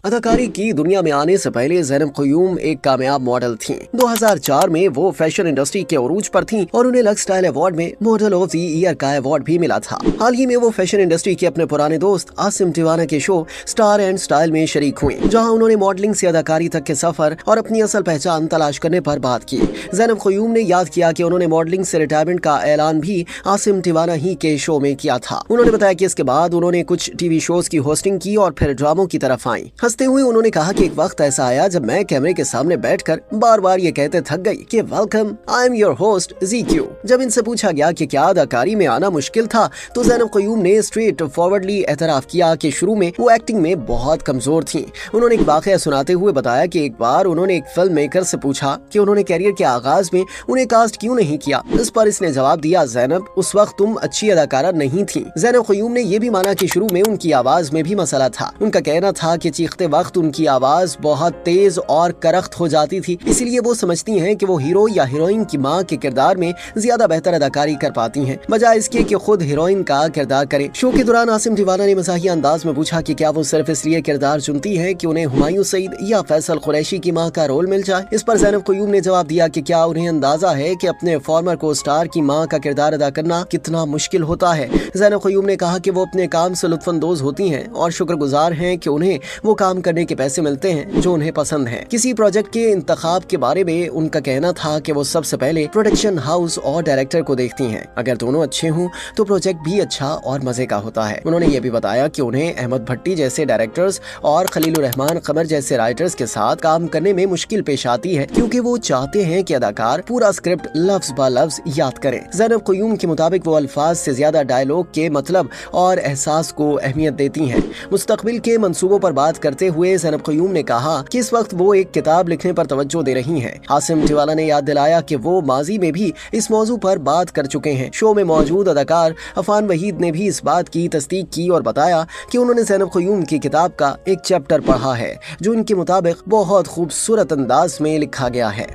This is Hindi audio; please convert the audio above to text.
अदाकारी की दुनिया में आने से पहले ज़ैनब क़य्यूम एक कामयाब मॉडल थीं। 2004 में वो फैशन इंडस्ट्री के उरूज पर थीं और उन्हें लक्स स्टाइल अवार्ड में मॉडल ऑफ द ईयर का अवार्ड भी मिला था। हाल ही में वो फैशन इंडस्ट्री के अपने पुराने दोस्त आसिम टिवाना के शो स्टार एंड स्टाइल में शरीक हुए, जहां उन्होंने मॉडलिंग से अदाकारी तक के सफर और अपनी असल पहचान तलाश करने पर बात की। ज़ैनब क़य्यूम ने याद किया कि उन्होंने मॉडलिंग से रिटायरमेंट का ऐलान भी आसिम टिवाना ही के शो में किया था। उन्होंने बताया कि इसके बाद उन्होंने कुछ टीवी शोज की होस्टिंग की और फिर ड्रामों की तरफ आई। हंसते हुए उन्होंने कहा कि एक वक्त ऐसा आया जब मैं कैमरे के सामने बैठकर बार बार ये कहते थक गई कि welcome, I am your host ज़ीक्यू। जब इनसे पूछा गया कि क्या अदाकारी में आना मुश्किल था, तो ज़ैनब क़य्यूम ने स्ट्रेट फॉरवर्डली एतराफ किया कि शुरू में वो एक्टिंग में बहुत कमजोर थीं। उन्होंने एक वाकया सुनाते हुए बताया कि एक बार उन्होंने एक फिल्म मेकर से पूछा कि उन्होंने कैरियर के आगाज में उन्हें कास्ट क्यों नहीं किया। इस पर इसने जवाब दिया, ज़ैनब, उस वक्त तुम अच्छी अदाकारा नहीं थी। ज़ैनब क़य्यूम ने यह भी माना कि शुरू में उनकी आवाज में भी मसला था। उनका कहना था कि चीखते वक्त उनकी आवाज बहुत तेज और करख्त हो जाती थी, इसलिए वो समझती हैं कि वो हीरो या हीरोइन की मां के किरदार में ज्यादा बेहतर अदाकारी कर पाती हैं, बजाय इसके कि खुद हीरोइन का किरदार करें। शो के दौरान आसिम टिवाना ने मज़ाहिया अंदाज में पूछा कि क्या वो सिर्फ इसलिए किरदार चुनती हैं कि उन्हें हुमायूं सईद या फैसल कुरैशी की मां का रोल मिल जाए। इस पर ज़ैनब क़य्यूम ने जवाब दिया कि क्या उन्हें अंदाजा है कि अपने फॉर्मर को स्टार की मां का किरदार अदा करना कितना मुश्किल होता है। ज़ैनब क़य्यूम ने कहा कि वो अपने काम से लुत्फानंदोज होती हैं और शुक्रगुजार हैं कि उन्हें वो काम करने के पैसे मिलते हैं जो उन्हें पसंद है। किसी प्रोजेक्ट के इंतखाब के बारे में उनका कहना था कि वो सबसे पहले प्रोडक्शन हाउस और डायरेक्टर को देखती हैं। अगर दोनों अच्छे हों तो प्रोजेक्ट भी अच्छा और मजे का होता है। उन्होंने ये भी बताया कि उन्हें अहमद भट्टी जैसे डायरेक्टर्स और खलीलुर रहमान कमर जैसे राइटर्स के साथ काम करने में मुश्किल पेश आती है, क्योंकि वो चाहते हैं कि अदाकार पूरा स्क्रिप्ट लफ्ज ब लफ्ज याद करें। ज़ैनब क़य्यूम के मुताबिक वो अल्फाज से ज्यादा डायलॉग के मतलब और एहसास को अहमियत देती हैं। मुस्तकबिल के मंसूबों पर बात करते हुए ज़ैनब क़य्यूम ने कहा कि इस वक्त वो एक किताब लिखने पर तवज्जो दे रही हैं। आसिम टिवाना ने याद दिलाया कि वो माजी में भी इस मौजू पर बात कर चुके हैं। शो में मौजूद अदाकार अफान वहीद ने भी इस बात की तस्दीक की और बताया कि उन्होंने ज़ैनब क़य्यूम की किताब का एक चैप्टर पढ़ा है जो उनके मुताबिक बहुत खूबसूरत अंदाज में लिखा गया है।